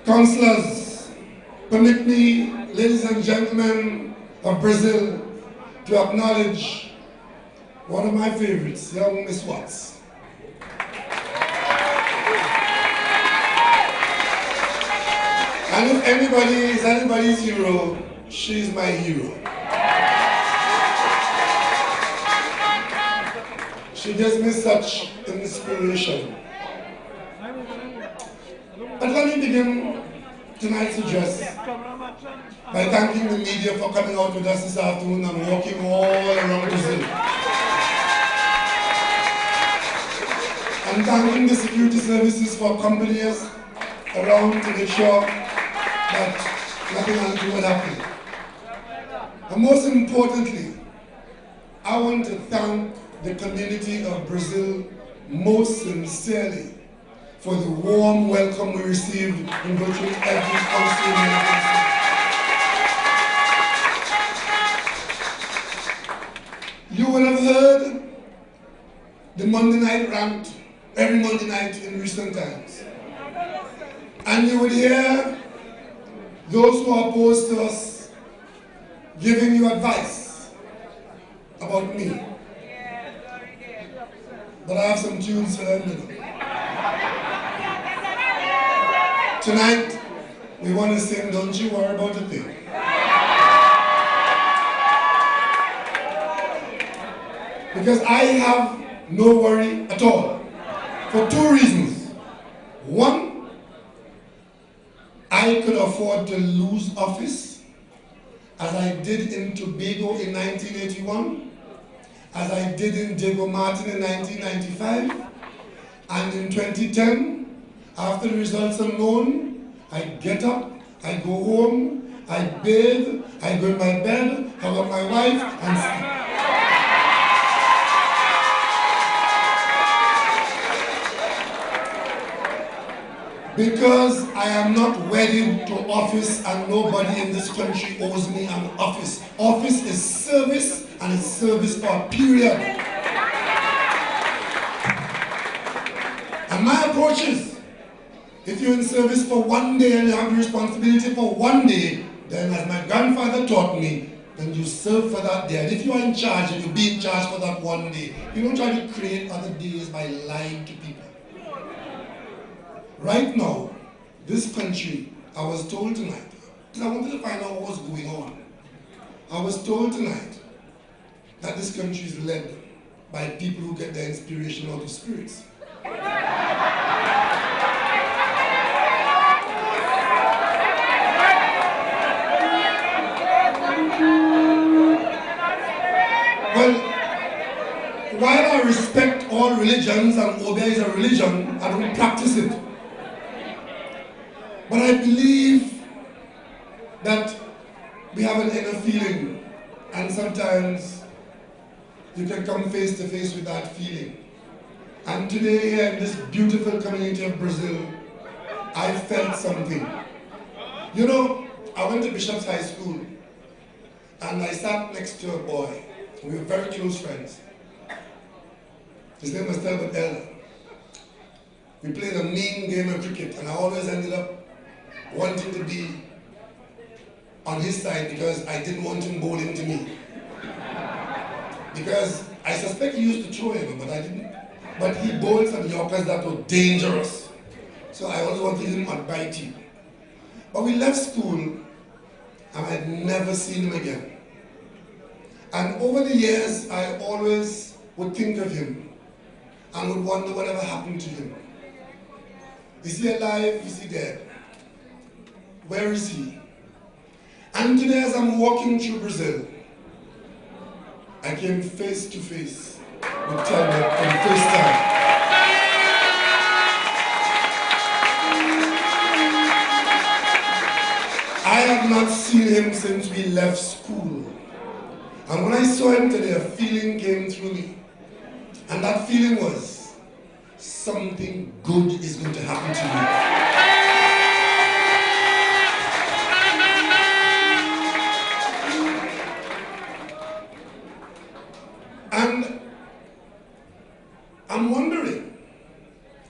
Councillors, permit me, ladies and gentlemen of Brazil, to acknowledge one of my favorites, young Miss Watts. And if anybody is anybody's hero, she's my hero. She gives me such inspiration. But let me begin tonight's address by thanking the media for coming out with us this afternoon and walking all around Brazil. And thanking the security services for accompanying us around to make sure that nothing untoward would happen. And most importantly, I want to thank the community of Brazil most sincerely for the warm welcome we received in virtually every council meeting. You will have heard the Monday night rant every Monday night in recent times. And you would hear those who are opposed to us giving you advice about me. But I have some tunes for them. Tonight, we want to sing Don't You Worry About a Thing. Because I have no worry at all, for two reasons. One, I could afford to lose office, as I did in Tobago in 1981, as I did in Diego Martin in 1995, and in 2010, after the results are known, I get up, I go home, I bathe, I go in my bed, hug up my wife, and sleep. Because I am not wedded to office and nobody in this country owes me an office. Office is service, and it's service for a period. And my approach is, if you're in service for one day and you have the responsibility for one day, then as my grandfather taught me, then you serve for that day. And if you are in charge and you be in charge for that one day, you don't try to create other days by lying to people. Right now, this country, I was told tonight, because I wanted to find out what was going on. I was told tonight that this country is led by people who get their inspiration out of spirits. Well, while I respect all religions and Obia is a religion, I don't practice it. But I believe that we have an inner feeling, and sometimes you can come face to face with that feeling. And today here in this beautiful community of Brazil, I felt something. You know, I went to Bishop's High School, and I sat next to a boy. We were very close friends. His name was Talbot Elder. We played a mean game of cricket, and I always ended up wanting to be on his side because I didn't want him bowling to me. Because I suspect he used to throw him, but I didn't. But he bowled some Yorkers that were dangerous. So I always wanted him on my team. But we left school, and I had never seen him again. And over the years, I always would think of him and would wonder whatever happened to him. Is he alive? Is he dead? Where is he? And today, as I'm walking through Brazil, I came face to face with Talbot for the first time. I have not seen him since we left school. And when I saw him today, a feeling came through me. And that feeling was, something good is going to happen to you. And I'm wondering,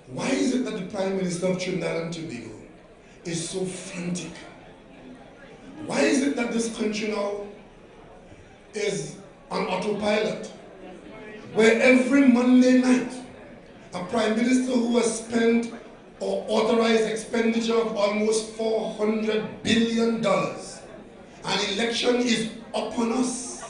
why is it that the Prime Minister of Trinidad and Tobago is so frantic? Why is it that this country now is on autopilot, where every Monday night a prime minister who has spent or authorized expenditure of almost $400 billion, an election is upon us.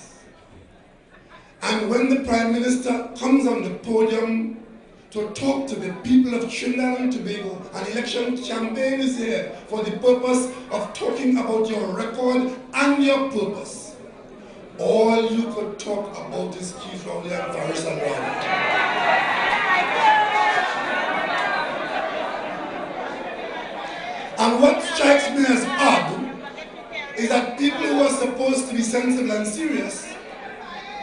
And when the prime minister comes on the podium to talk to the people of Trinidad and Tobago, an election campaign is here for the purpose of talking about your record and your purpose. All you could talk about is Keith Rowley and Faris Alwani. And what strikes me as odd is that people who are supposed to be sensible and serious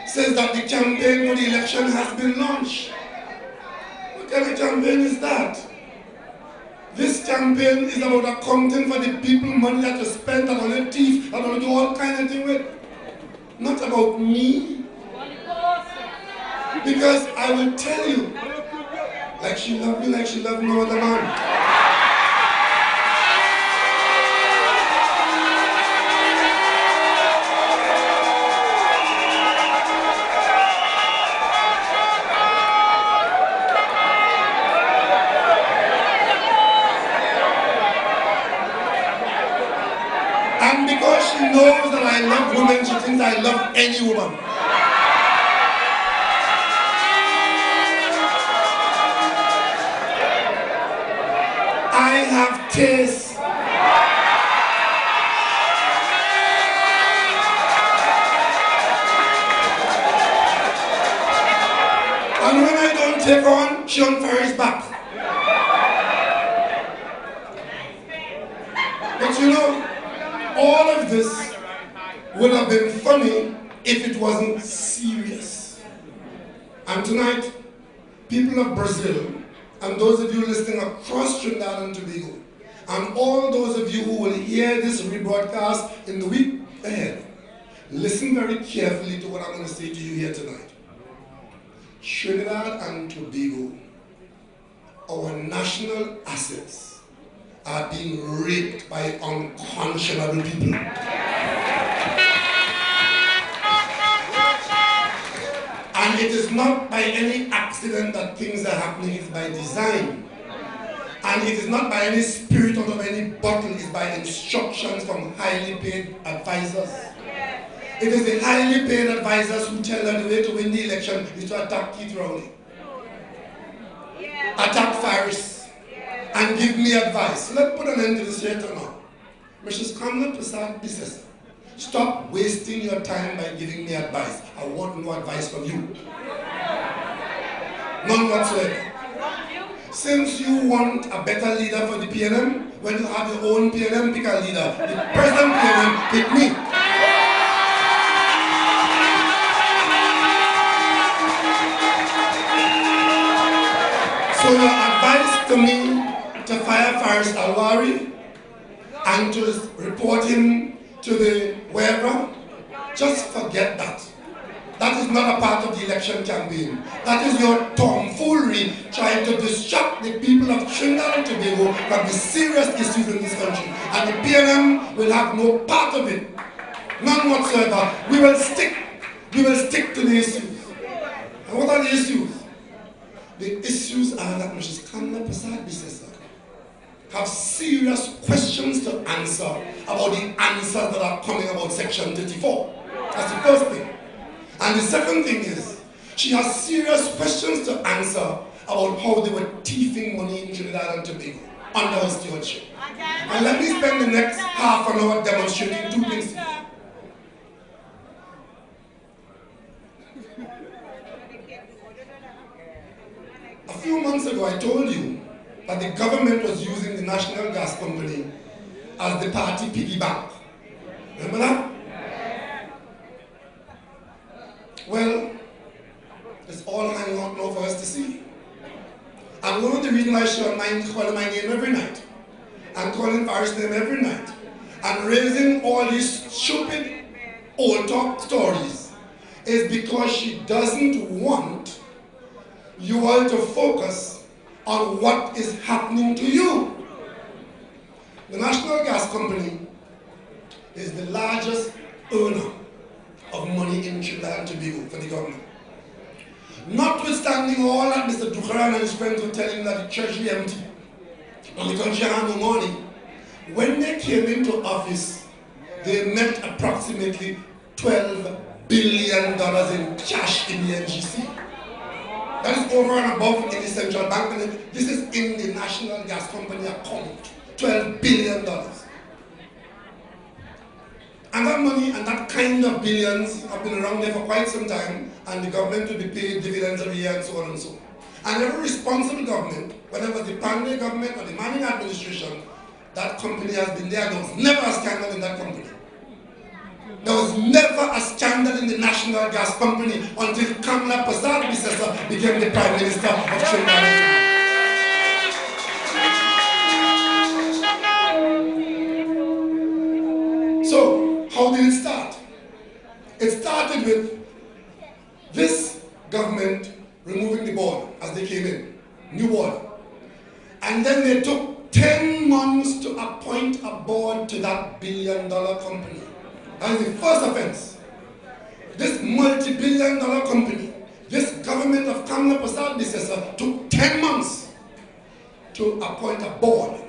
says that the campaign for the election has been launched. What kind of campaign is that? This campaign is about accounting for the people money that you spend, that on thief, that on do all kind of things with. Not about me. Because I will tell you, like she loved me, like she loved no other man. And because she knows that I love women, she thinks I love any woman. I have taste. And when I don't take on, she unfurries back. But you know, all of this would have been funny if it wasn't serious. And tonight, people of Brazil, and those of you listening across Trinidad and Tobago, and all those of you who will hear this rebroadcast in the week ahead, listen very carefully to what I'm going to say to you here tonight. Trinidad and Tobago, our national assets, are being raped by unconscionable people. And it is not by any accident that things are happening, it's by design. And it is not by any spirit out of any bottle, it's by instructions from highly paid advisors. It is the highly paid advisors who tell her the way to win the election is to attack Keith Rowley, attack Faris, and give me advice. Let's put an end to this here now. Mrs. Kamla Prasad Bisesa, stop wasting your time by giving me advice. I want no advice from you. None whatsoever. Since you want a better leader for the PNM, when you have your own PNM, pick a leader. The present PNM, pick me. So your advice to me to fire Faris Alwani and to report him to the wherever, just forget that. That is not a part of the election campaign. That is your tomfoolery trying to distract the people of Trinidad and Tobago from the serious issues in this country. And the PNM will have no part of it. None whatsoever. We will stick to the issues. And what are the issues? The issues are that Mrs. Kamla Prasad Bisesa have serious questions to answer about the answers that are coming about Section 34. That's the first thing. And the second thing is, she has serious questions to answer about how they were thieving money in Trinidad and Tobago under her stewardship. And let me spend the next half an hour demonstrating two things to you. A few months ago, I told you that the government was using the National Gas Company as the party piggy bank. Remember that? Well, it's all hanging out now for us to see. And one of the reasons why she don't mind calling my name every night, and calling Faris' name every night, and raising all these stupid old talk stories, is because she doesn't want you all to focus on what is happening to you. The National Gas Company is the largest earner of money in Trinidad and Tobago for the government. Notwithstanding all that Mr. Dukharan and his friends were telling that the treasury empty and the country had no money, when they came into office, they met approximately $12 billion in cash in the NGC. That is over and above in the central bank, and this is in the National Gas Company account, $12 billion. And that money and that kind of billions have been around there for quite some time, and the government will be paid dividends every year and so on and so on. And every responsible government, whether it was the Pandey government or the Manning administration, that company has been there. There was never a scandal in that company. There was never a scandal in the National Gas Company until Kamla Persad became the Prime Minister of Trinidad. So, how did it start? It started with this government removing the board as they came in, new board. And then they took 10 months to appoint a board to that billion-dollar company. That is the first offense. This multi-billion-dollar company, this government of Kamla Persad took 10 months to appoint a board.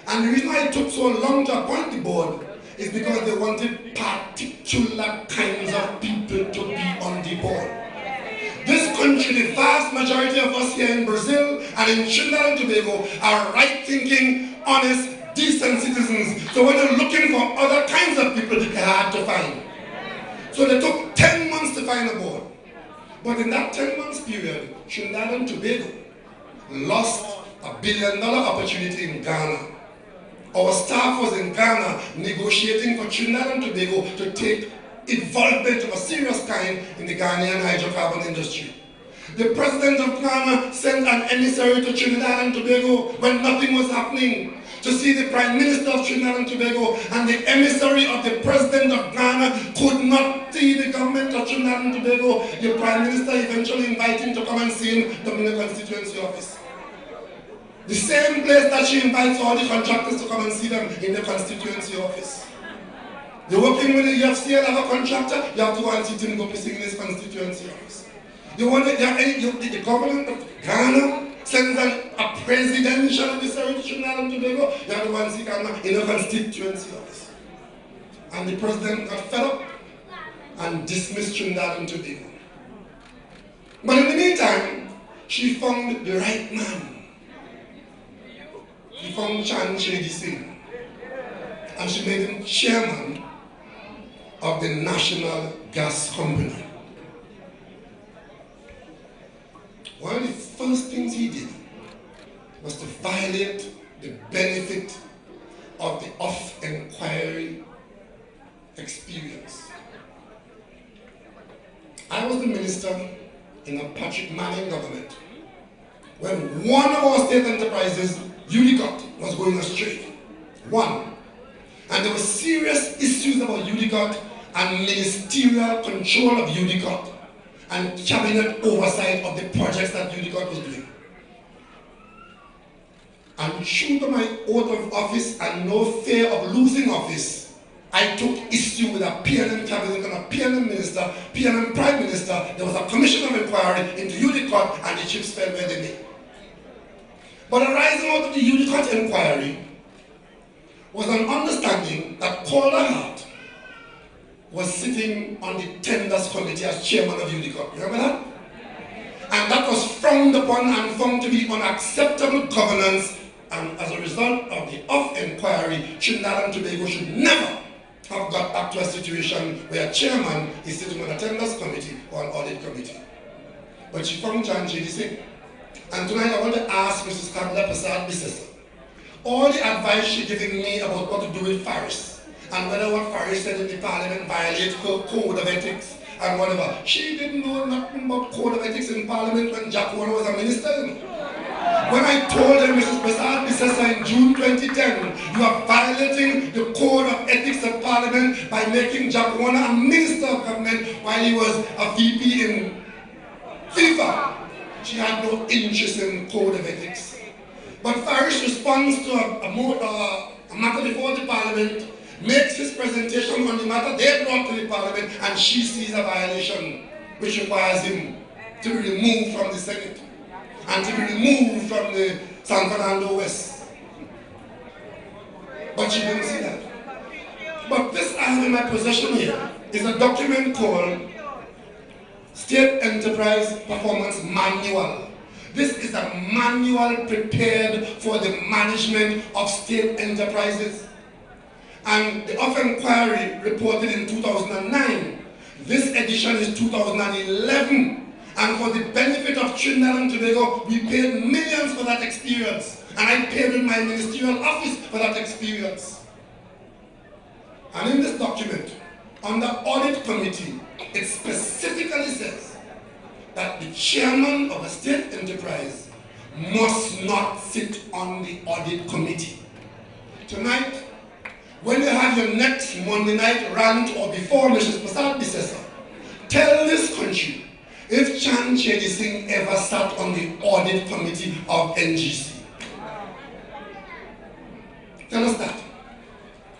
And the reason why it took so long to appoint the board is because they wanted particular kinds of people to be on the board. This country, the vast majority of us here in Brazil and in Trinidad and Tobago are right-thinking, honest, decent citizens. So when they're looking for other kinds of people, they're hard to find. So they took 10 months to find a board. But in that 10 months period, Trinidad and Tobago lost $1 billion opportunity in Ghana. Our staff was in Ghana negotiating for Trinidad and Tobago to take involvement of a serious kind in the Ghanaian hydrocarbon industry. The president of Ghana sent an emissary to Trinidad and Tobago when nothing was happening to see the Prime Minister of Trinidad and Tobago, and the emissary of the president of Ghana could not see the government of Trinidad and Tobago. The Prime Minister eventually invited him to come and see him in the constituency office. The same place that she invites all the contractors to come and see them in the constituency office. You're working with the UFCL of a contractor, you have to go and see him go pissing in his constituency office. The government of Ghana sends a presidential emissary to Trinidad and Tobago, you have to go and see Ghana in a constituency office. And the president got fed up and dismissed Trinidad and Tobago. But in the meantime, she found the right man. She found Chan Shady Singh, and she made him chairman of the National Gas Company. One of the first things he did was to violate the benefit of the off-inquiry experience. I was the minister in a Patrick Manning government when one of our state enterprises, Udicot, was going astray. One. And there were serious issues about Udicot and ministerial control of Udicot and cabinet oversight of the projects that Udicot was doing. And true to my oath of office and no fear of losing office, I took issue with a PNM cabinet and a PNM minister, PNM prime minister. There was a commission of inquiry into Udicot and the chips fell where they may. But arising out of the Udicot inquiry was an understanding that Calder Hart was sitting on the tenders committee as chairman of Udicot. Remember that? And that was frowned upon and found to be unacceptable governance, and as a result of the off-inquiry, Trinidad and Tobago should never have got back to a situation where a chairman is sitting on a tenders committee or an audit committee. But she found Chan Shady Singh. And tonight I want to ask Mrs. Kamla Persad, all the advice she's giving me about what to do with Faris, and whether what Faris said in the parliament violates her code of ethics and whatever. She didn't know nothing about code of ethics in parliament when Jack Warner was a minister. When I told her, Mrs. Persad in June 2010, you are violating the code of ethics of parliament by making Jack Warner a minister of government while he was a VP in FIFA. She had no interest in code of ethics. But Faris responds to a matter before the Parliament, makes his presentation on the matter they brought to the Parliament, and she sees a violation which requires him to be removed from the Senate and to be removed from the San Fernando West. But she didn't see that. But this I have in my possession here is a document called State Enterprise Performance Manual. This is a manual prepared for the management of state enterprises. And the of inquiry reported in 2009. This edition is 2011. And for the benefit of Trinidad and Tobago, we paid millions for that experience. And I paid in my ministerial office for that experience. And in this document, under Audit Committee, it specifically says that the chairman of a state enterprise must not sit on the Audit Committee. Tonight, when you have your next Monday night rant or before Mrs. Prasad Bisesa, tell this country if Chan Chedi Singh ever sat on the Audit Committee of NGC. Tell us that.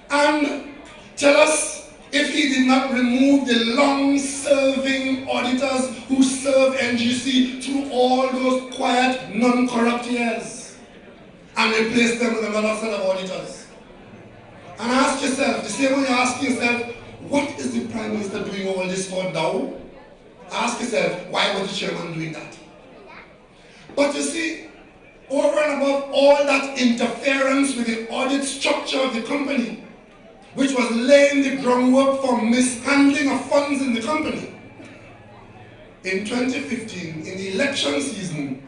And tell us if he did not remove the long-serving auditors who serve NGC through all those quiet, non-corrupt years and replace them with another set of auditors. And ask yourself, the same way you ask yourself, what is the Prime Minister doing all this for now? Ask yourself, why was the chairman doing that? But you see, over and above all that interference with the audit structure of the company, which was laying the groundwork for mishandling of funds in the company, in 2015, in the election season,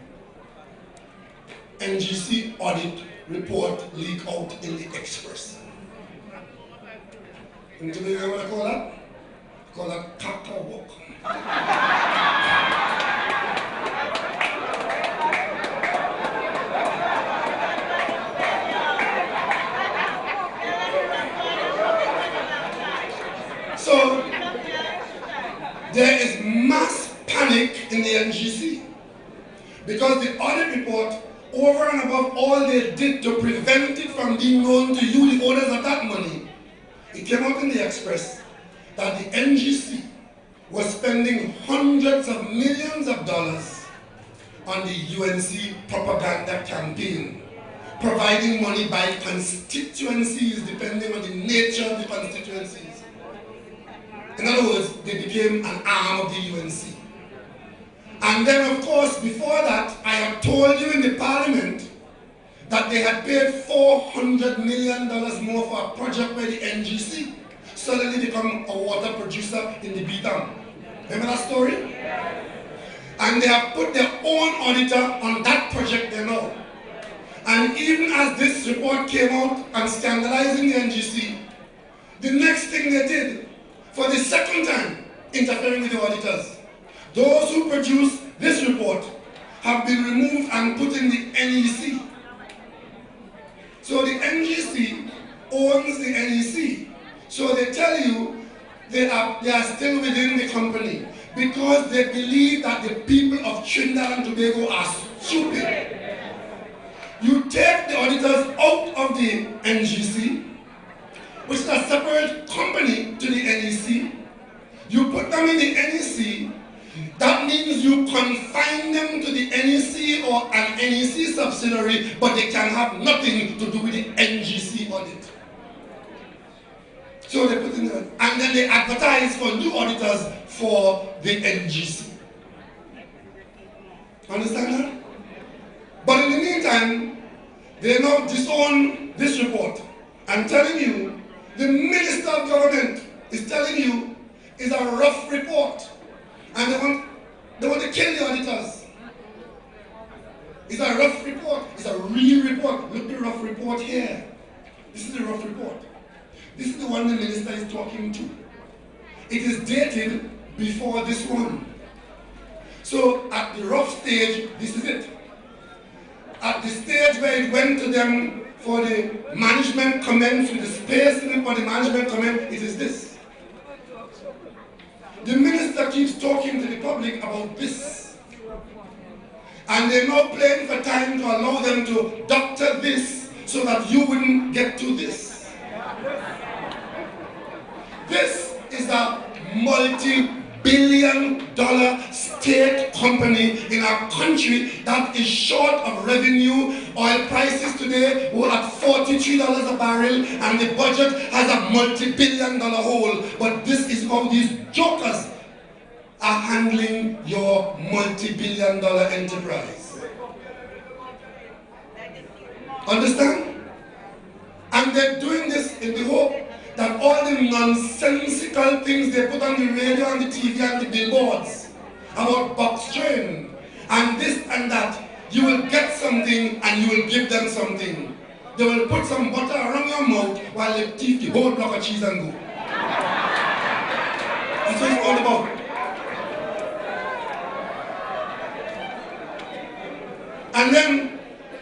NGC audit report leaked out in the Express. And do you know what I call that? I call that caca walk. So, there is mass panic in the NGC because the audit report, over and above all they did to prevent it from being known to you, the owners of that money, it came out in the Express that the NGC was spending hundreds of millions of dollars on the UNC propaganda campaign, providing money by constituencies depending on the nature of the constituencies. In other words, they became an arm of the UNC. And then, of course, before that, I have told you in the Parliament that they had paid $400 million more for a project where the NGC suddenly become a water producer in the Beatam. Remember that story? And they have put their own auditor on that project there now. And even as this report came out and scandalizing the NGC, the next thing they did, for the second time, interfering with the auditors, those who produced this report have been removed and put in the NEC. So the NGC owns the NEC. So they tell you they are still within the company because they believe that the people of Trinidad and Tobago are stupid. You take the auditors out of the NGC, which is a separate company to the NEC. You put them in the NEC. That means you confine them to the NEC or an NEC subsidiary, but they can have nothing to do with the NGC audit. So they put in there, and then they advertise for new auditors for the NGC. Understand that? But in the meantime, they now disown this report and telling you, the Minister of Government is telling you it's a rough report. And they want to kill the auditors. It's a rough report. It's a real report. Look at the rough report here. This is the rough report. This is the one the minister is talking to. It is dated before this one. So at the rough stage, this is it. At the stage where it went to them for the management comment, for the space for the management comment, it is this. The minister keeps talking to the public about this. And they're now playing for time to allow them to doctor this so that you wouldn't get to this. This is a multi-billion-dollar state company in a country that is short of revenue. Oil prices today were at $43 a barrel, and the budget has a multi-billion-dollar hole. But this is how these jokers are handling your multi-billion-dollar enterprise. Understand? And they're doing this in the hope that all the nonsensical things they put on the radio and the TV and the billboards about box train and this and that, you will get something and you will give them something. They will put some butter around your mouth while they teeth the whole block of cheese and go. That's what it's all about. And then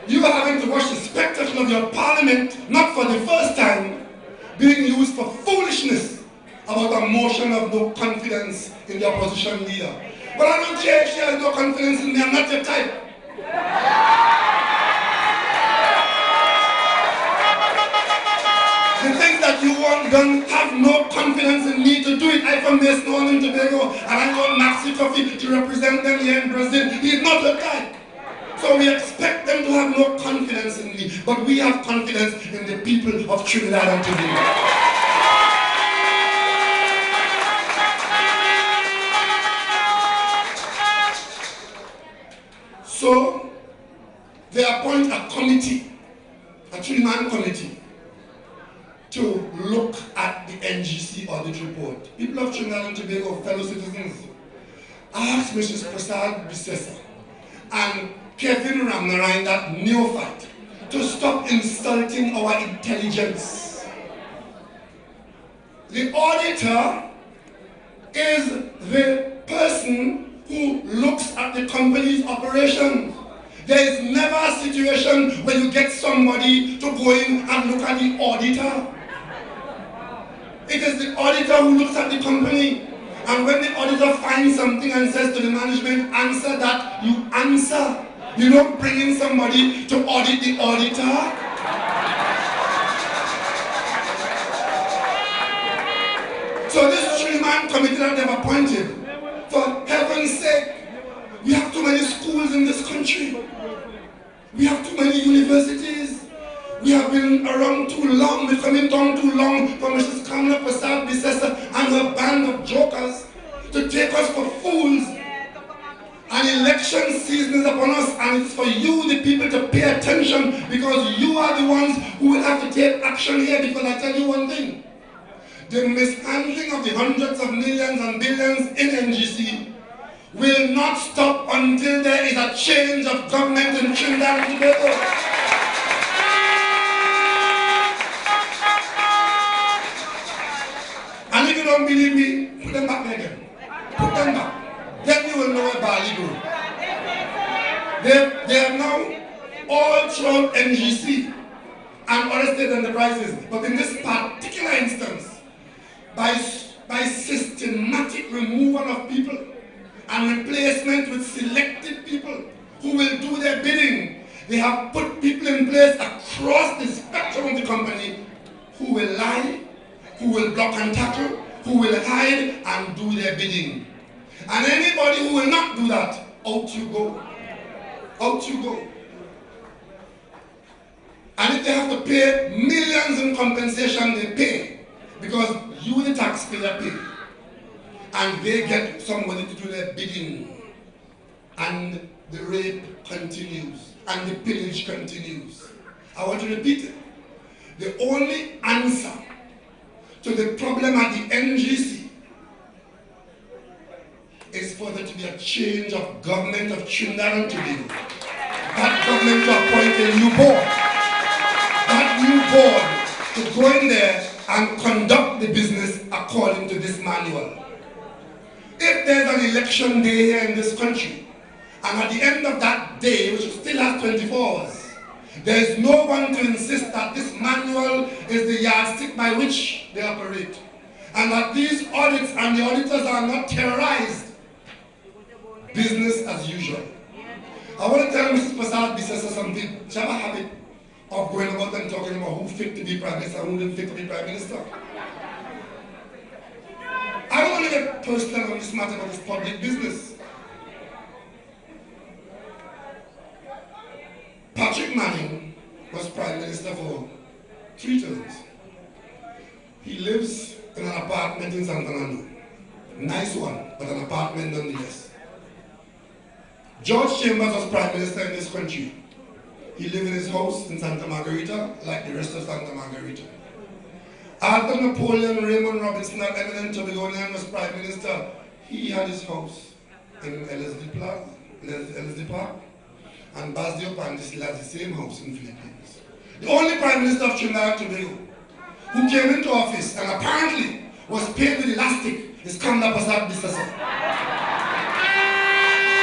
you are having to watch the spectacle of your parliament, not for the first time, being used for foolishness about a motion of no confidence in the opposition leader. But I don't care if she has no confidence in me, I'm not your type. The things that you want done, have no confidence in me to do it. I'm from West Northern Tobago, and I want Maxi Coffee to represent them here in Brazil. He's not your type. So we expect them to have no confidence in me, but we have confidence in the people of Trinidad and Tobago. So they appoint a committee, a 3-man committee, to look at the NGC audit report. People of Trinidad and Tobago, fellow citizens, ask Mrs. Prasad Bisesa and Kevin Ramnarayan, that neophyte, to stop insulting our intelligence. The auditor is the person who looks at the company's operations. There is never a situation where you get somebody to go in and look at the auditor. It is the auditor who looks at the company. And when the auditor finds something and says to the management, answer that, you answer. You don't bring in somebody to audit the auditor. So this 3-man committee that they've appointed, for heaven's sake, we have too many schools in this country. We have too many universities. We have been around too long, we've come in town too long for Mrs. Kamala Prasad Bisesa and her band of jokers to take us for fools. An election season is upon us, and it's for you, the people, to pay attention, because you are the ones who will have to take action here. Because I tell you one thing, the mishandling of the hundreds of millions and billions in NGC will not stop until there is a change of government in Trinidad and Tobago. And if you don't believe me, put them back there again. Put them back. Then you will know where barley grew. They are now all throughout NGC and other state enterprises. But in this particular instance, by systematic removal of people and replacement with selected people who will do their bidding, they have put people in place across the spectrum of the company who will lie, who will block and tackle, who will hide and do their bidding. And anybody who will not do that, out you go. Out you go. And if they have to pay millions in compensation, they pay. Because you, the taxpayer, pay. And they get somebody to do their bidding. And the rape continues. And the pillage continues. I want to repeat it. The only answer to the problem at the NGC is for there to be a change of government of Trinidad and Tobago. That government to appoint a new board. That new board to go in there and conduct the business according to this manual. If there's an election day here in this country, and at the end of that day, which still has 24 hours, there is no one to insist that this manual is the yardstick by which they operate, and that these audits and the auditors are not terrorized. Business as usual. I want to tell Mrs. Prasad Bisesa something. She have a habit of going about and talking about who fit to be Prime Minister and who didn't fit to be Prime Minister. I don't want to get personal on this matter, but it's public business. Patrick Manning was Prime Minister for 3 terms. He lives in an apartment in San Fernando. Nice one, but an apartment nonetheless. George Chambers was Prime Minister in this country. He lived in his house in Santa Margarita, like the rest of Santa Margarita. After Napoleon Raymond Robinson, that eminent Tobagonian, was Prime Minister, he had his house in LSD Park, and Bas Diopande still has the same house in the Philippines. The only Prime Minister of Trinidad and Tobago who came into office and apparently was paid with elastic is Kamla Prasad Bisasa.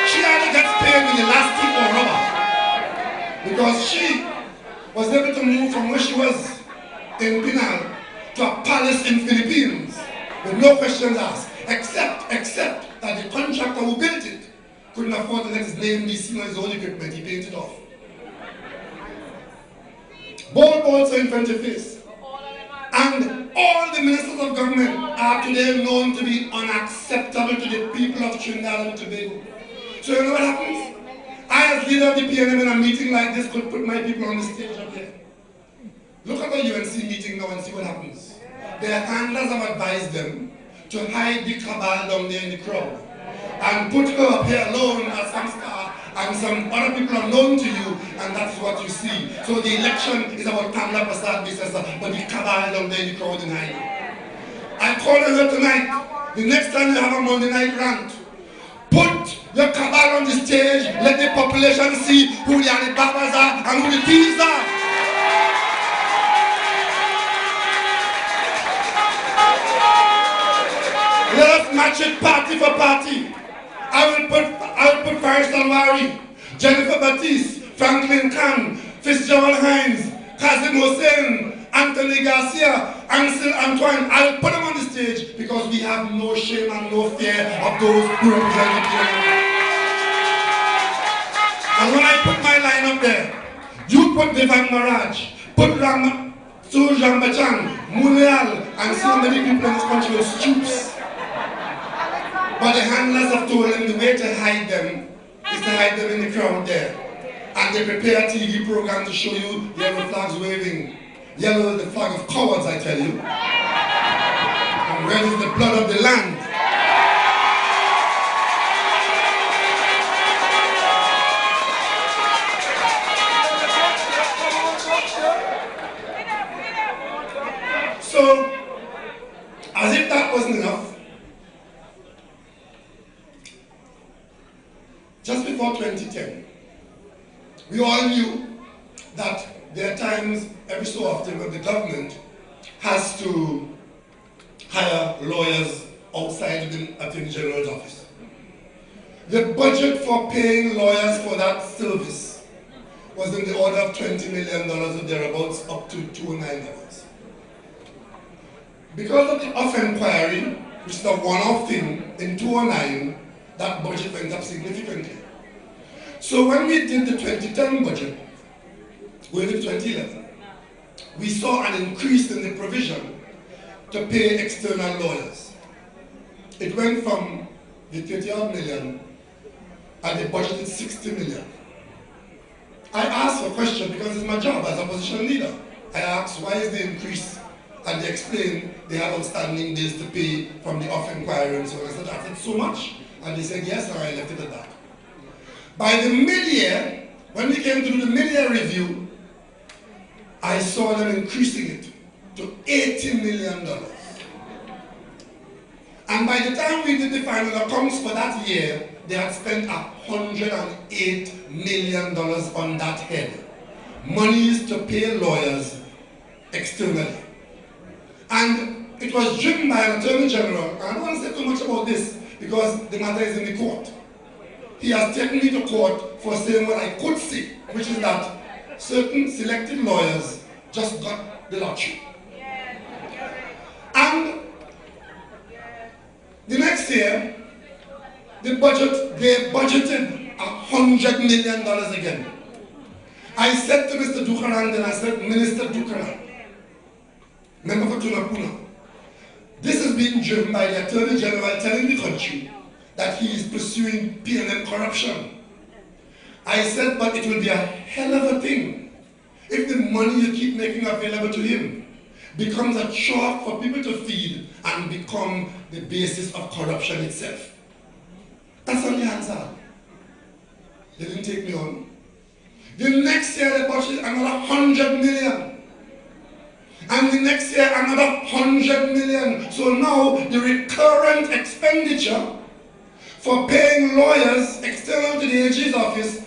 She either gets paid with elastic or rubber, because she was able to move from where she was in Pinal to a palace in Philippines with no questions asked, except that the contractor who built it couldn't afford to let his name be seen on his own equipment. He painted it off. Bold balls are in front of face. And all the ministers of government are today known to be unacceptable to the people of Trinidad and Tobago. So you know what happens? I, as leader of the PNM, in a meeting like this, could put my people on the stage up here. Look at the UNC meeting now and see what happens. Their handlers have advised them to hide the cabal down there in the crowd and put her up here alone as some star and some other people are known to you, and that's what you see. So the election is about Kamla Prasad Bisasa, but the cabal down there in the crowd in hiding. I call on her tonight, the next time you have a Monday night rant, put your cabal on the stage, let the population see who the Alibabas are and who the thieves are. Let us match it party for party. I will put Faris Alwari, Jennifer Batiste, Franklin Khan, Fitzgerald Hines, Kazim Hussein, Anthony Garcia, Ansel Antoine. I will put them on the stage because we have no shame and no fear of those who represent the PNM. And when I put my line up there, you put Devan Maraj, put Suj Rambachan, Munial, and so many people in this country with stoops. But the handlers have told them the way to hide them is to hide them in the crowd there. And they prepare a TV program to show you yellow flags waving. Yellow is the flag of cowards, I tell you. And red is the blood of the land. So, as if that wasn't enough, just before 2010, we all knew that there are times, every so often, when the government has to hire lawyers outside the Attorney General's office. The budget for paying lawyers for that service was in the order of $20 million or thereabouts, up to 209 levels. Because of the off-inquiry, which is a one-off thing, in 2009, that budget went up significantly. So when we did the 2010 budget, going into 2011, we saw an increase in the provision to pay external lawyers. It went from the 30-odd million, and they budgeted 60 million. I asked a question because it's my job as opposition leader. I asked, why is the increase? And they explained they have outstanding bills to pay from the off-inquiry and so on. I said, that's it so much? And they said, yes, and I left it at that. By the mid-year, when we came to do the mid-year review, I saw them increasing it to $80 million. And by the time we did the final accounts for that year, they had spent $108 million on that head. Monies to pay lawyers externally. And it was driven by an Attorney General, and I don't want to say too much about this because the matter is in the court. He has taken me to court for saying what I could say, which is that certain selected lawyers just got the lottery. And the next year, they budgeted $100 million again. I I said to Mr. Dukaran, then I said, Minister Dukaran, member for Tunapuna, this is being driven by the Attorney General telling the country that he is pursuing P&M corruption. I said, but it will be a hell of a thing if the money you keep making available to him becomes a chore for people to feed and become the basis of corruption itself. That's only the answer. They didn't take me on. The next year they budgeted another 100 million. And the next year another 100 million. So now the recurrent expenditure for paying lawyers external to the AG's office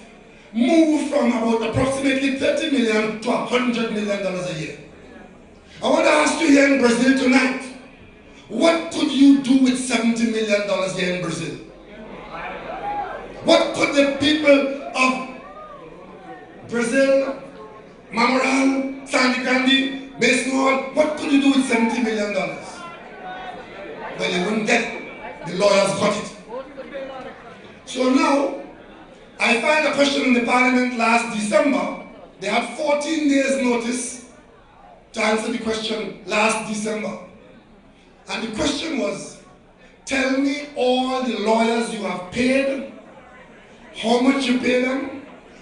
moved from about approximately 30 million to $100 million a year. I want to ask you here in Brazil tonight, what could you do with $70 million here in Brazil? What could the people of Brazil, Mamoral, Sandy Candy, Mason Hall, what could you do with $70 million? Well, you wouldn't get it. The lawyers got it. So now, I filed a question in the Parliament last December. They had 14 days notice to answer the question last December. And the question was, tell me all the lawyers you have paid, how much you pay them,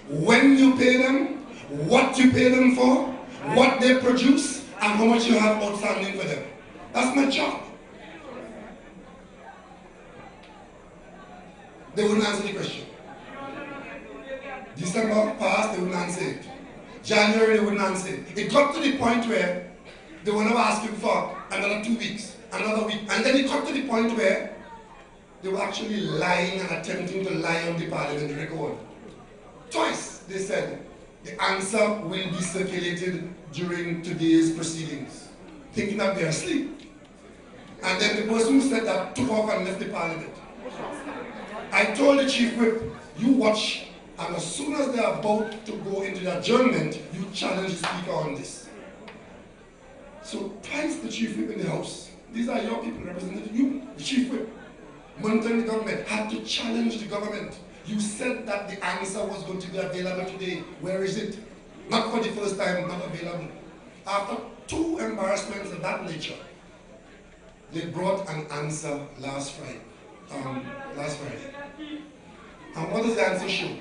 when you pay them, what you pay them for, what they produce, and how much you have outstanding for them. That's my job. They wouldn't answer the question. December passed, they wouldn't answer it. January, they wouldn't answer it. It got to the point where they were never asking for another 2 weeks, another week. And then it got to the point where they were actually lying and attempting to lie on the Parliament record. Twice they said the answer will be circulated during today's proceedings, thinking that they're asleep. And then the person who said that took off and left the Parliament. I told the Chief Whip, you watch, and as soon as they're about to go into the adjournment, you challenge the Speaker on this. So twice the Chief Whip in the House, these are your people representing you, the Chief Whip, monitoring the government, had to challenge the government. You said that the answer was going to be available today. Where is it? Not for the first time, not available. After 2 embarrassments of that nature, they brought an answer last Friday. And what does the answer show?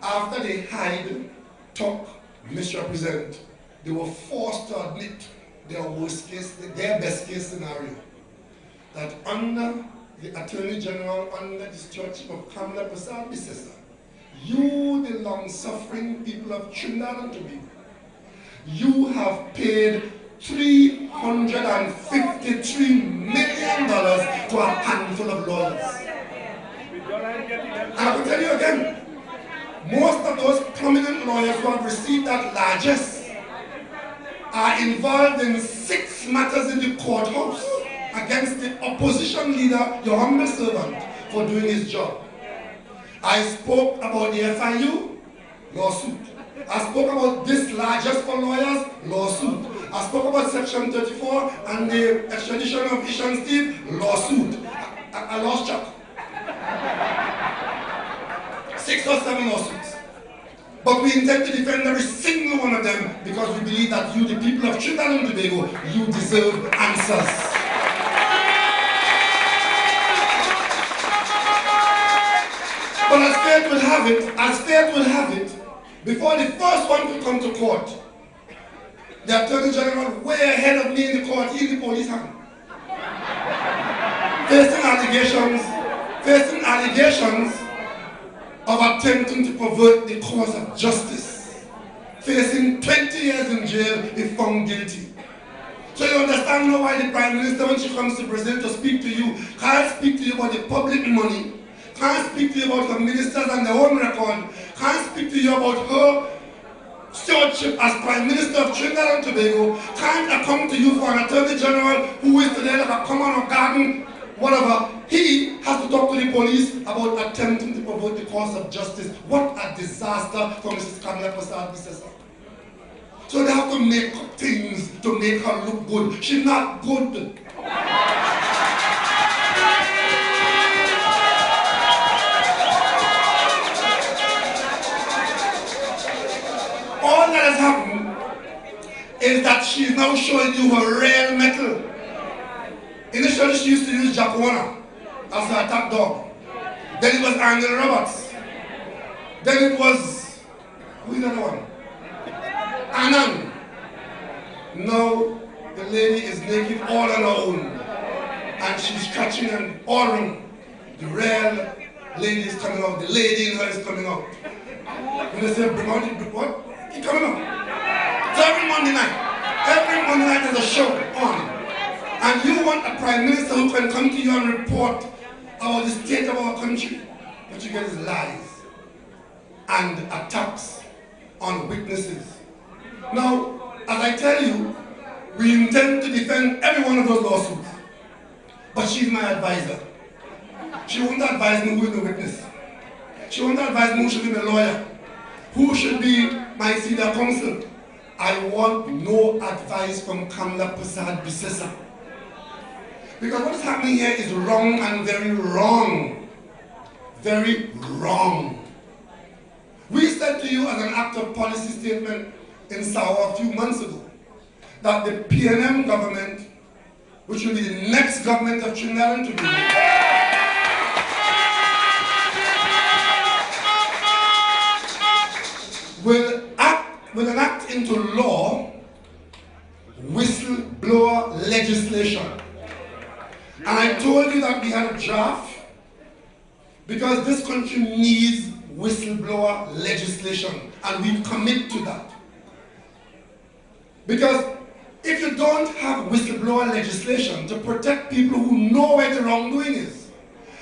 After they hide, talk, misrepresent, they were forced to admit their worst case, their best case scenario. That under the Attorney General, under the stewardship of Kamala Prasad Bisesa, you, the long-suffering people of Trinidad and Tobago, you have paid $353 million to a handful of lawyers. And I will tell you again, most of those prominent lawyers who have received that largesse are involved in 6 matters in the courthouse against the opposition leader, your humble servant, for doing his job. I spoke about the FIU, lawsuit. I spoke about this largesse for lawyers, lawsuit. I spoke about Section 34 and the extradition of Ishan Steve, lawsuit. I lost track. 6 or 7 lawsuits. But we intend to defend every single one of them because we believe that you, the people of Trinidad and Tobago, you deserve answers. But as fate will have it, before the first one could come to court, the Attorney General, way ahead of me in the court, he's the police hand. Facing allegations of attempting to pervert the cause of justice. Facing 20 years in jail if found guilty. So you understand now why the Prime Minister, when she comes to Brazil to speak to you, can't speak to you about the public money, can't speak to you about her ministers and their own record, can't speak to you about her stewardship as Prime Minister of Trinidad and Tobago, can't come to you for an Attorney General who is today like a common or garden, whatever. He has to talk to the police about attempting to pervert the cause of justice. What a disaster for Mrs. Kamala Prasad Bisesa. So they have to make up things to make her look good. She's not good. All that has happened is that she's now showing you her real metal. Initially, she used to use Jack Warner as her attack dog. Then it was Angel Roberts. Then it was, who is the other one? Anand. Now, the lady is naked all on her own. And she's scratching and all around. The real lady is coming out. The lady in her is coming out. When they say, bring out the what? It's coming out. So every Monday night there's a show on. And you want a prime minister who can come to you and report about the state of our country. What you get is lies and attacks on witnesses. Now, as I tell you, we intend to defend every one of those lawsuits. But she's my advisor. She won't advise me who is the witness. She won't advise me who should be the lawyer. Who should be my senior counsel. I want no advice from Kamla Prasad Bisesa. Because what is happening here is wrong and very wrong. Very wrong. We said to you as an act of policy statement in Sawa a few months ago that the PNM government, which will be the next government of Trinidad and Tobago, will enact into law whistleblower legislation. And I told you that we had a draft because this country needs whistleblower legislation, and we commit to that. Because if you don't have whistleblower legislation to protect people who know where the wrongdoing is,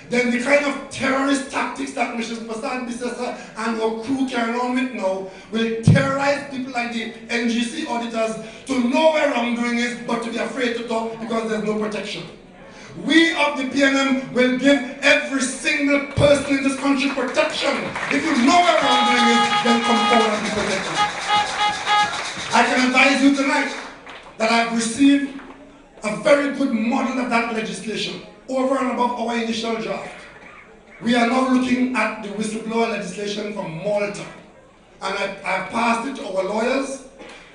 then the kind of terrorist tactics that Mrs. Prasad Bisesa and her crew carry on with now will terrorize people like the NGC auditors to know where wrongdoing is, but to be afraid to talk because there's no protection. We of the PNM will give every single person in this country protection. If you know where wrongdoing is, then come forward and be protected. I can advise you tonight that I've received a very good model of that legislation over and above our initial draft. We are now looking at the whistleblower legislation from Malta. And I've passed it to our lawyers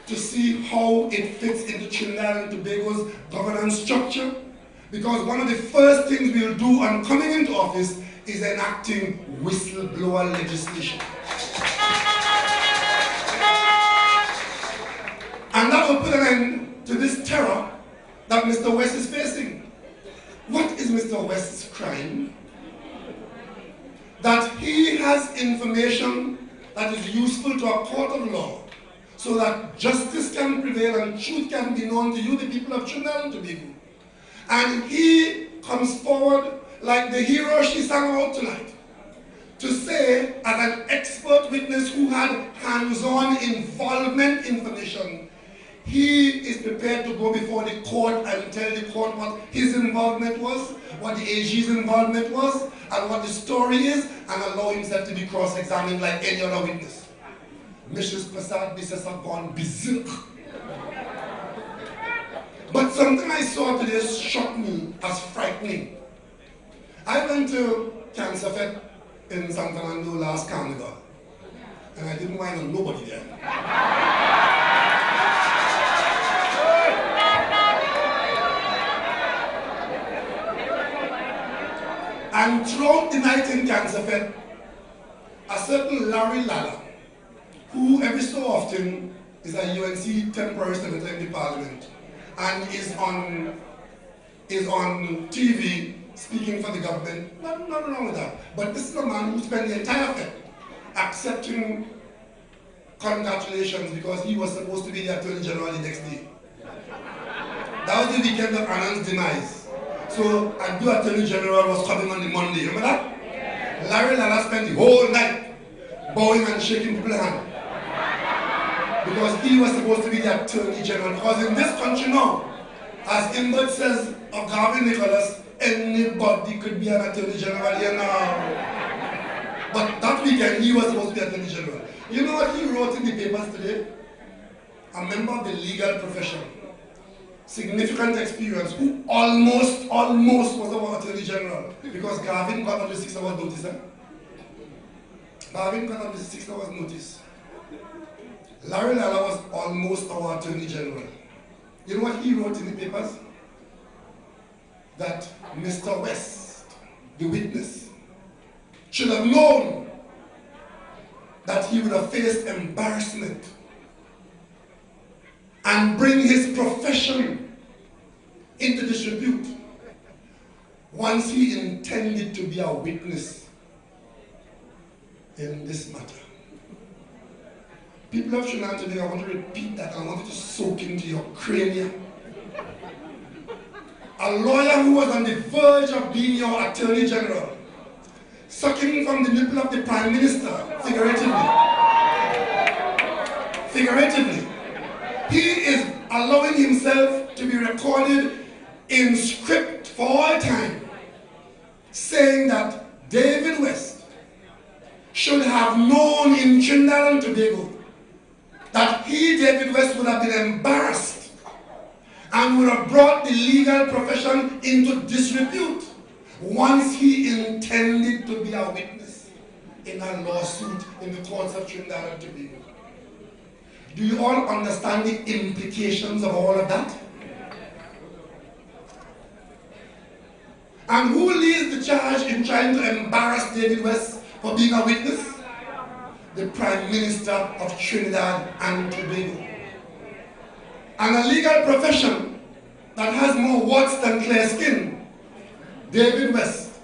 to see how it fits into Trinidad and Tobago's governance structure. Because one of the first things we'll do on coming into office is enacting whistleblower legislation. And that will put an end to this terror that Mr. West is facing. What is Mr. West's crime? That he has information that is useful to a court of law so that justice can prevail and truth can be known to you, the people of Trinidad and Tobago. And he comes forward like the hero she sang about tonight to say, as an expert witness who had hands-on involvement information, he is prepared to go before the court and tell the court what his involvement was, what the AG's involvement was, and what the story is, and allow himself to be cross-examined like any other witness. Mrs. Prasad Bisesa gone berserk. But something I saw today shocked me as frightening. I went to Cancer Fest in San Fernando last carnival, and I didn't find nobody there. And throughout the night in Cancer Fest, a certain Larry Lala, who every so often is a UNC temporary senator in the parliament, and is on TV speaking for the government. Nothing wrong with that. But this is a man who spent the entire fete accepting congratulations because he was supposed to be the Attorney General the next day. That was the weekend of Anand's demise. So a new Attorney General was coming on the Monday. Remember that? Yeah. Larry Lala spent the whole night bowing and shaking people's hands. Because he was supposed to be the Attorney General. Because in this country now, as Imbert says of Garvin Nicholas, anybody could be an Attorney General here now. But that weekend, he was supposed to be Attorney General. You know what he wrote in the papers today? A member of the legal profession, significant experience, who almost was our Attorney General. Because Garvin got up to 6 hours notice. Garvin got up to 6 hours notice. Larry Lala was almost our Attorney General. You know what he wrote in the papers? That Mr. West, the witness, should have known that he would have faced embarrassment and bring his profession into disrepute once he intended to be a witness in this matter. People of Trinidad today, I want to repeat that. I want it to soak into your cranium. A lawyer who was on the verge of being your Attorney General, sucking from the nipple of the Prime Minister, figuratively, he is allowing himself to be recorded in script for all time, saying that David West should have known in Trinidad and Tobago that he, David West, would have been embarrassed and would have brought the legal profession into disrepute once he intended to be a witness in a lawsuit in the courts of Trinidad and Tobago. Do you all understand the implications of all of that? And who leads the charge in trying to embarrass David West for being a witness? The Prime Minister of Trinidad and Tobago. And a legal profession that has more warts than clear skin, David West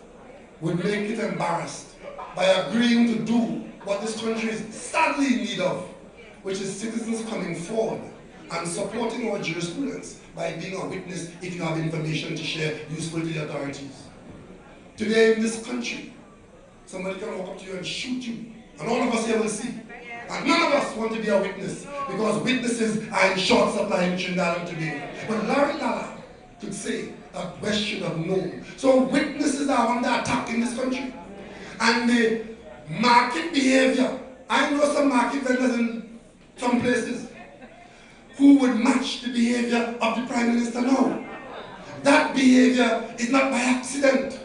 would make it embarrassed by agreeing to do what this country is sadly in need of, which is citizens coming forward and supporting our jurisprudence by being a witness if you have information to share useful to the authorities. Today in this country, somebody can walk up to you and shoot you, and all of us here will see. And none of us want to be a witness, because witnesses are in short supply in Trinidad and Tobago. But Larry Lala could say that West should have known. So witnesses are under attack in this country. And the market behavior, I know some market vendors in some places who would match the behavior of the Prime Minister now. That behavior is not by accident.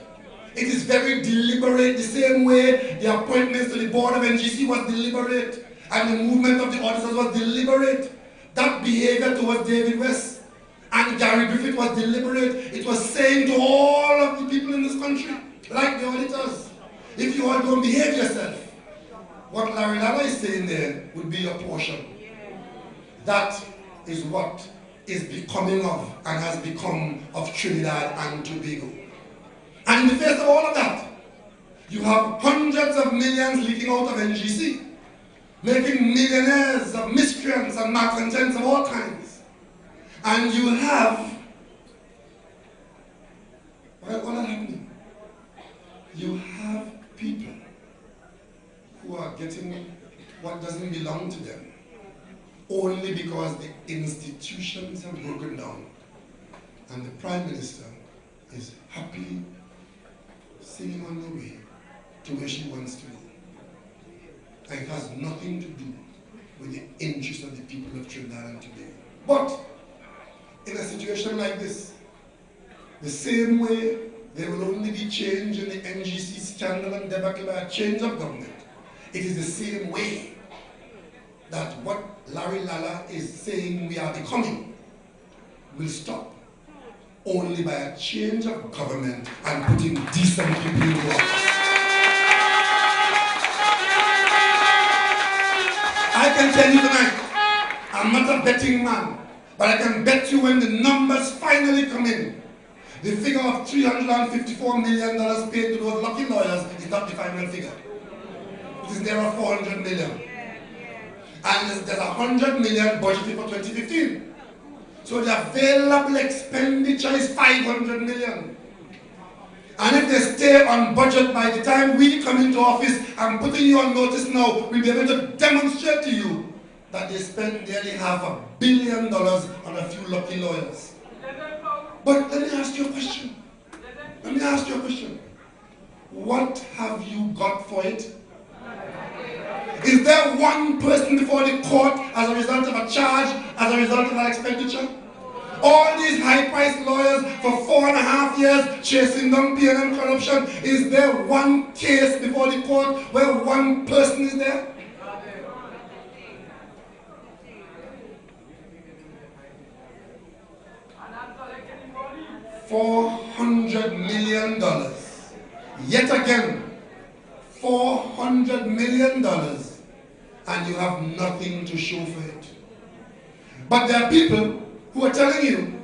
It is very deliberate, the same way the appointments to the board of NGC was deliberate and the movement of the auditors was deliberate. That behavior towards David West and Gary Griffith was deliberate. It was saying to all of the people in this country, like the auditors, if you all don't behave yourself, what Larry Lala is saying there would be your portion. That is what is becoming of and has become of Trinidad and Tobago. And in the face of all of that, you have hundreds of millions leaking out of NGC, making millionaires of miscreants and malcontents of all kinds. And you have, what is happening? You have people who are getting what doesn't belong to them only because the institutions have broken down. And the Prime Minister is happily singing on the way to where she wants to go. And it has nothing to do with the interests of the people of Trinidad and Tobago. But in a situation like this, the same way there will only be change in the NGC scandal and debacle by a change of government, it is the same way that what Larry Lala is saying we are becoming will stop only by a change of government and putting decent people in office. I can tell you tonight, I'm not a betting man, but I can bet you when the numbers finally come in, the figure of $354 million paid to those lucky lawyers is not the final figure. It is nearer 400 million. And there's 100 million budgeted for 2015. So the available expenditure is 500 million. And if they stay on budget, by the time we come into office, I'm putting you on notice now, we'll be able to demonstrate to you that they spent nearly $500 million on a few lucky lawyers. But let me ask you a question. What have you got for it? Is there one person before the court as a result of a charge, as a result of an expenditure? All these high-priced lawyers for 4.5 years chasing down pain and corruption, is there one case before the court where one person is there? $400 million. Yet again, $400 million, and you have nothing to show for it. But there are people who are telling you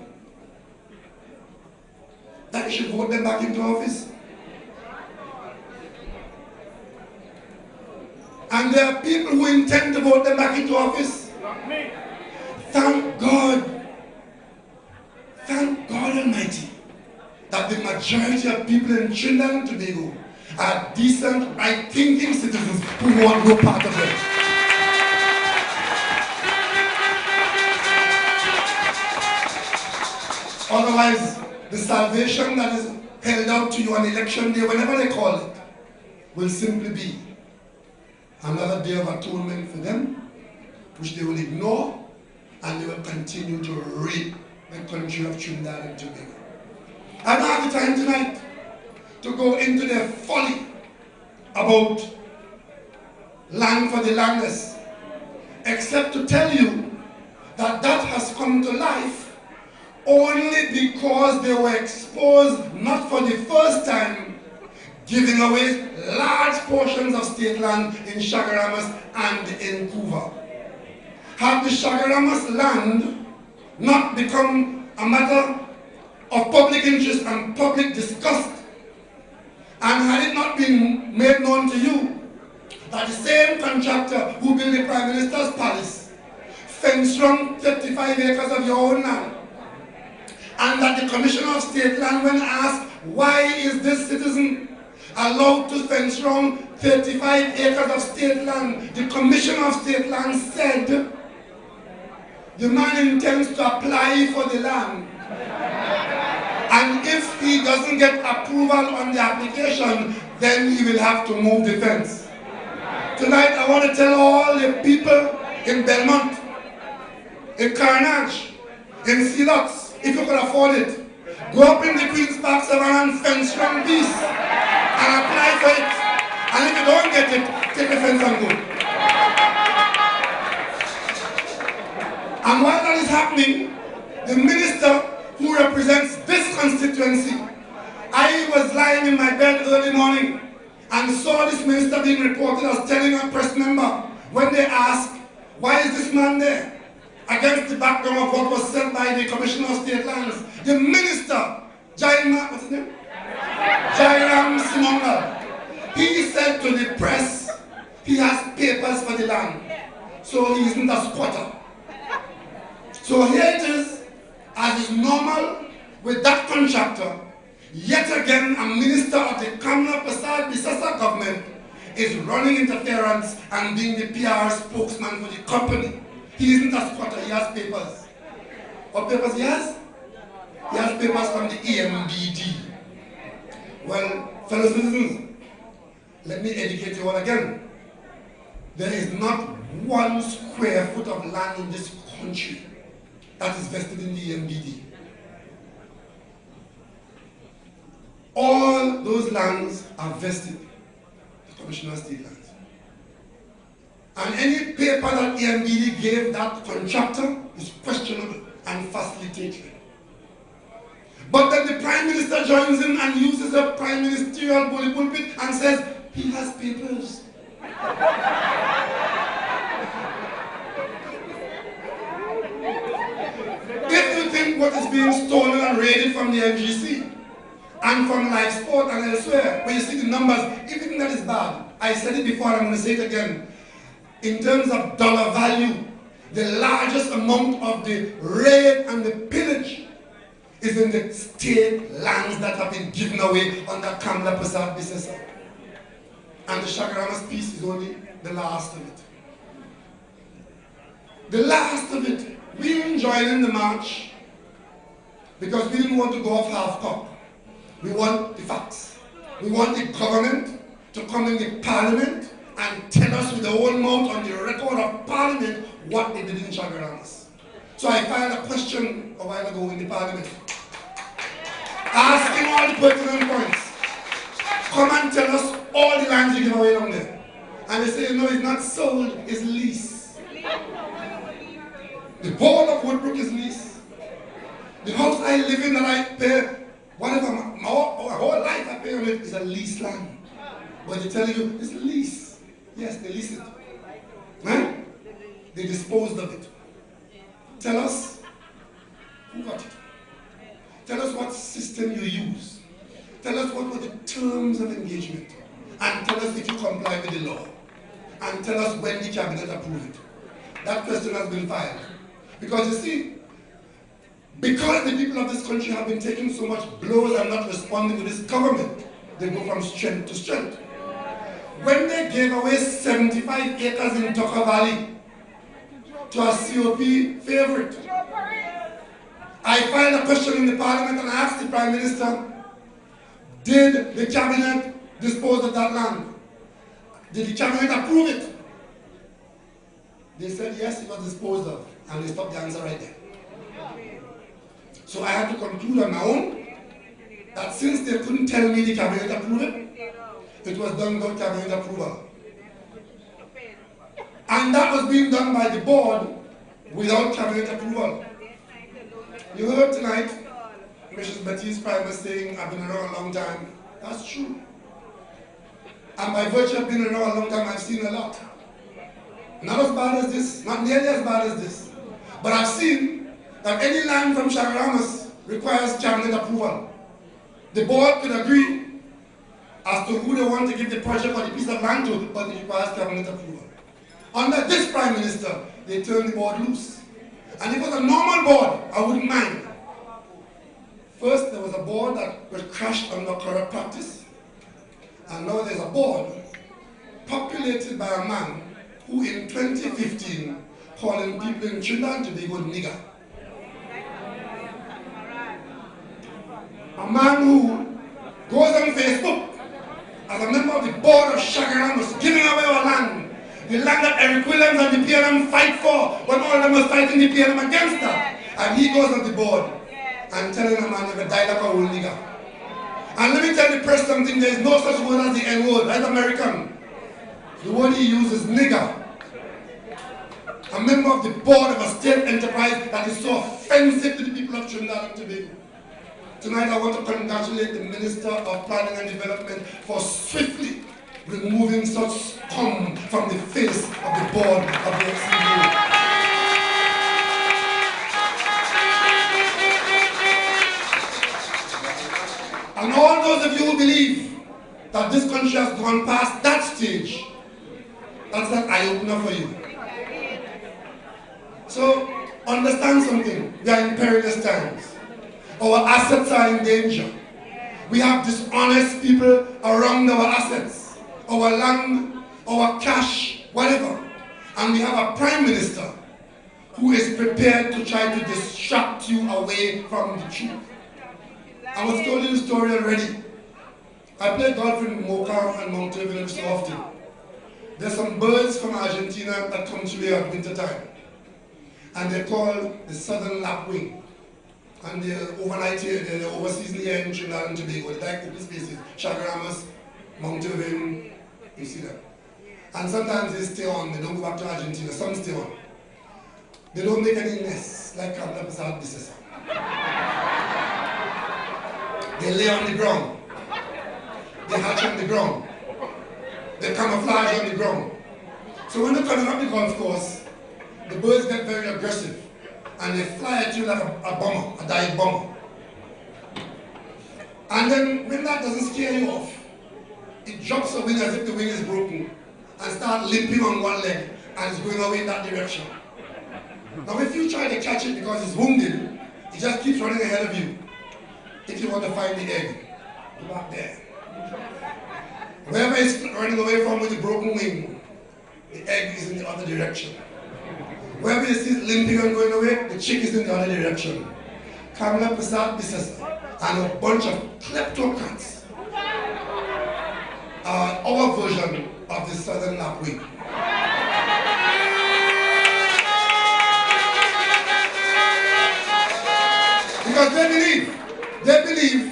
that you should vote them back into office. And there are people who intend to vote them back into office. Thank God Almighty, that the majority of people in Trinidad and Tobago are decent, right-thinking citizens who want no part of it. Otherwise, the salvation that is held out to you on election day, whenever they call it, will simply be another day of atonement for them, which they will ignore, and they will continue to rape the country of Trinidad and Tobago. I don't have the time tonight to go into their folly about land for the landless, except to tell you that that has come to life only because they were exposed, not for the first time, giving away large portions of state land in Chagaramas and in Couva. Had the Chagaramas land not become a matter of public interest and public disgust, and had it not been made known to you that the same contractor who built the Prime Minister's palace fenced around 35 acres of your own land, and that the Commissioner of State Land, when asked why is this citizen allowed to fence around 35 acres of state land, the Commissioner of State Land said the man intends to apply for the land, and if he doesn't get approval on the application, then he will have to move the fence. Tonight I want to tell all the people in Belmont, in Carnage, in Silox, if you could afford it, go up in the Queen's Park Savannah and fence around peace and apply for it. And if you don't get it, take the fence and go. And while that is happening, the minister who represents this constituency, I was lying in my bed early morning and saw this minister being reported as telling a press member when they asked, why is this man there? Against the background of what was said by the Commissioner of State Lands, the minister, what's his name? Jairam Simongal, he said to the press, he has papers for the land, so he isn't a squatter. So here it is, as is normal with that contractor, yet again a minister of the Kamla Prasad Bisasa government is running interference and being the PR spokesman for the company. He isn't a squatter, he has papers. What papers he has? He has papers from the EMBD. Well, fellow citizens, let me educate you all again. There is not 1 square foot of land in this country that is vested in the EMBD. All those lands are vested, the Commissioner of State Lands. And any paper that EMBD gave that contractor is questionable and facilitated. But then the Prime Minister joins in and uses a Prime Ministerial bully pulpit and says, he has papers. If you think what is being stolen and raided from the MGC and from Life Sport and elsewhere, where you see the numbers, if you think that is bad, I said it before and I'm going to say it again. In terms of dollar value, the largest amount of the raid and the pillage is in the state lands that have been given away under Kamla Prasad Bisasa. And the Chagaramas piece is only the last of it. The last of it. We didn't join in the march because we didn't want to go off half-cocked. We want the facts. We want the government to come in the parliament and tell us with their own mouth on the record of parliament what they did in Chagaramas. So I filed a question a while ago in the parliament, asking all the pertinent points. Come and tell us all the lands you give away down there. And they say, no, it's not sold, it's lease. The whole of Woodbrook is lease. The house I live in that I pay Whatever, my whole life I pay on it is a lease land. But they tell you it's a lease. Yes, they lease it. Huh? They disposed of it. Tell us who got it. Tell us what system you use. Tell us what were the terms of engagement. And tell us if you comply with the law. And tell us when the cabinet approved it. That question has been filed. Because you see, because the people of this country have been taking so much blows and not responding to this government, they go from strength to strength. When they gave away 75 acres in Tucker Valley to a COP favorite, I filed a question in the parliament and I asked the Prime Minister, did the cabinet dispose of that land? Did the cabinet approve it? They said yes, it was disposed of, and they stopped the answer right there. So I had to conclude on my own that since they couldn't tell me the cabinet approved it, it was done without cabinet approval. And that was being done by the board without cabinet approval. You heard tonight, Mrs. Baptiste Prime was saying, I've been around a long time. That's true. And by virtue of being around a long time, I've seen a lot. Not as bad as this, not nearly as bad as this. But I've seen that any land from Chagaramas requires cabinet approval. The board could agree as to who they want to give the project or the piece of land to, but it requires cabinet approval. Under this Prime Minister, they turned the board loose. And if it was a normal board, I wouldn't mind. First, there was a board that was crashed under corrupt practice. And now there's a board populated by a man who in 2015 calling people in Trinidad and Tobago nigger. A man who goes on Facebook as a member of the board of Chagaramas, giving away our land. The land that Eric Williams and the PLM fight for, when all of them was fighting the PLM against that. And he goes on the board and telling a man never died like a old nigger. And let me tell the press something, there is no such word as the N-word, that's American. The word he uses is nigger. A member of the board of a state enterprise that is so offensive to the people of Trinidad and Tobago. Tonight I want to congratulate the Minister of Planning and Development for swiftly removing such scum from the face of the board of the XCU. And all those of you who believe that this country has gone past that stage, that's an eye-opener for you. So, understand something, we are in perilous times. Our assets are in danger. We have dishonest people around our assets, our land, our cash, whatever. And we have a Prime Minister who is prepared to try to distract you away from the truth. I was told you the story already. I play golf in Mocha and Mount Irving so often. There's some birds from Argentina that come to here at winter time. And they're called the southern lapwing. And they're overnight here, they're overseason here in Trinidad and Tobago. They like open spaces, Chagaramas, Mount Irving, you see that. And sometimes they stay on, they don't go back to Argentina, some stay on. They don't make any nests, like Kamla Prasad Bisesa. They lay on the ground. They hatch on the ground. They camouflage on the ground. So when they're coming up the golf course, the birds get very aggressive. And they fly at you like a bomber, a dive bomber. And then when that doesn't scare you off, it drops a wing as if the wing is broken and starts limping on one leg and it's going away in that direction. Now if you try to catch it because it's wounded, it just keeps running ahead of you. If you want to find the egg, go back there. Wherever it's running away from with the broken wing, the egg is in the other direction. Wherever you see it limping and going away, the chick is in the other direction. Kamla Prasad Bisesa and a bunch of kleptocrats are our version of the southern lapwing. Because they believe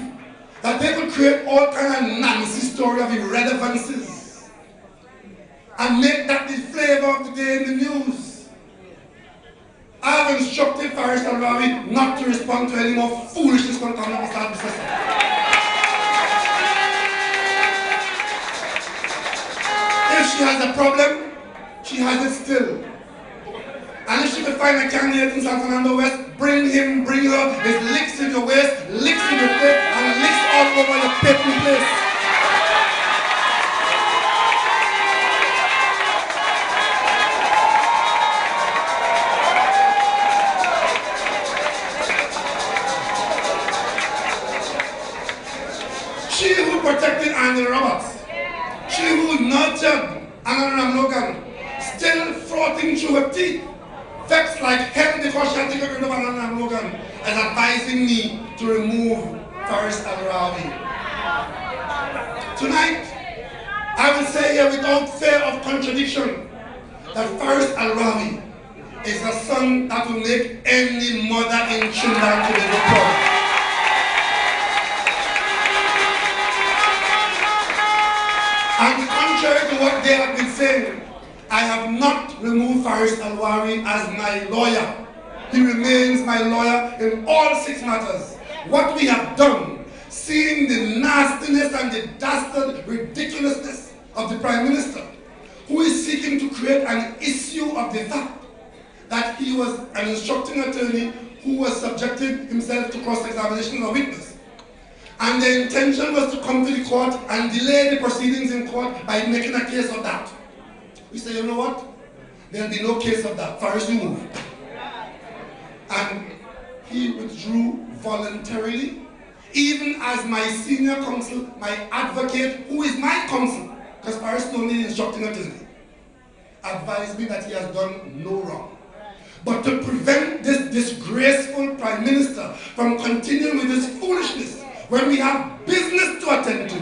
that they could create all kind of Nancy story of irrelevances and make that the flavor of the day in the news. have instructed Faris Al-Rawi not to respond to any more foolishness from coming to start the system. If she has a problem, she has it still. And if she could find a candidate in San Fernando West, bring him, bring her, there's licks in your waist, licks in your face, and licks all over your paper place. She who protected Andy Roberts, she who nurtured Anna Logan, still frothing through her teeth, vexed like hell because she had taken rid of Anna Logan, is advising me to remove Faris Al-Rawi. Tonight, I will say here without fear of contradiction that Faris Al-Rawi is a son that will make any mother in Trinidad and Tobago proud. And contrary to what they have been saying, I have not removed Faris Al-Rawi as my lawyer. He remains my lawyer in all 6 matters. What we have done, seeing the nastiness and the dastard ridiculousness of the Prime Minister, who is seeking to create an issue of the fact that he was an instructing attorney who was subjecting himself to cross-examination of a witness. And the intention was to come to the court and delay the proceedings in court by making a case of that. We say, you know what? There'll be no case of that. Faris removed. And he withdrew voluntarily, even as my senior counsel, my advocate, who is my counsel, because Faris is only instructing attorney, advised me that he has done no wrong. But to prevent this disgraceful Prime Minister from continuing with this foolishness, when we have business to attend to,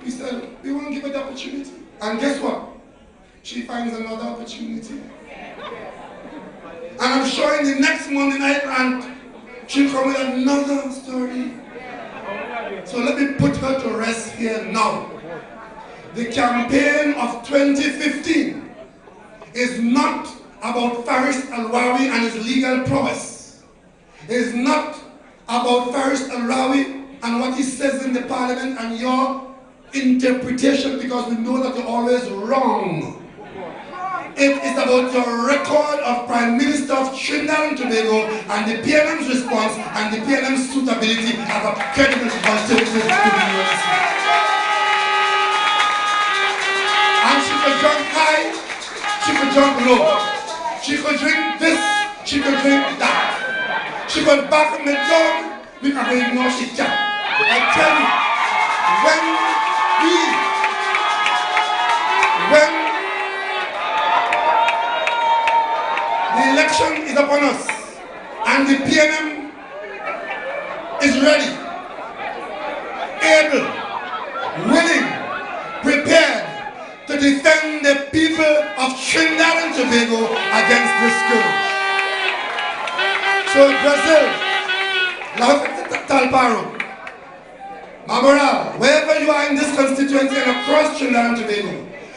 we said, we won't give her the opportunity. And guess what? She finds another opportunity. And I'm sure in the next Monday night rant, she'll come with another story. So let me put her to rest here now. The campaign of 2015 is not about Faris Al-Rawi and his legal prowess. It is not about Faris Al-Rawi and what he says in the parliament and your interpretation, because we know that you're always wrong. It is about your record of Prime Minister of Trinidad and Tobago and the PNM's response and the PNM's suitability as a credible alternative to the US. And she could jump high, she could jump low. She could drink this, she could drink that. She could back on the dog, we can ignore she can. I tell you, when the election is upon us and the PNM is ready, able, willing, prepared to defend the people of Trinidad and Tobago against this scourge. So Brazil, Talparo, Maboral, wherever you are in this constituency and across Trinidad and Tobago,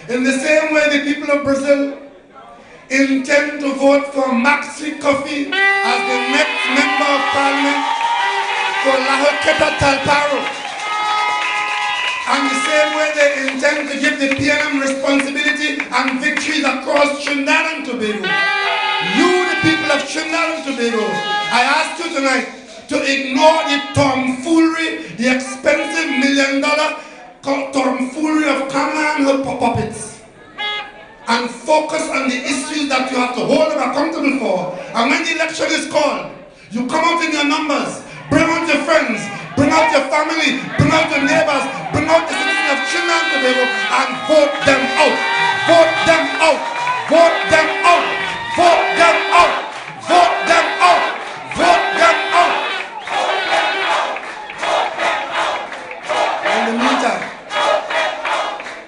in the same way the people of Brazil intend to vote for Maxi Coffee as the next member of parliament for Lahoketa Talparo, and the same way they intend to give the PNM responsibility and victories across Trinidad and Tobago. You, the people of Trinidad and Tobago, I ask you tonight to ignore the tomfoolery, the expensive $1 million tomfoolery of Kamala and her puppets, and focus on the issues that you have to hold them accountable for. And when the election is called, you come out in your numbers, bring out your friends, bring out your family, bring out your neighbors, bring out the citizens of Trinidad and Tobago, and vote them out. Vote them out. Vote them out. Vote them out. Vote them out. Vote them out. In the meantime,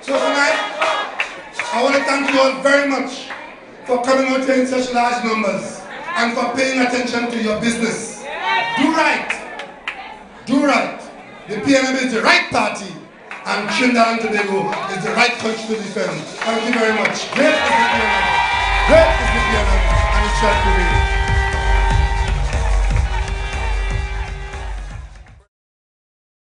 so tonight, I want to thank you all very much for coming out here in such large numbers and for paying attention to your business. Do right. Do right. The PNM is the right party, and Trinidad and Tobago is the right country to defend. Thank you very much. Great is the PNM. Great is the PNM, and it shall be.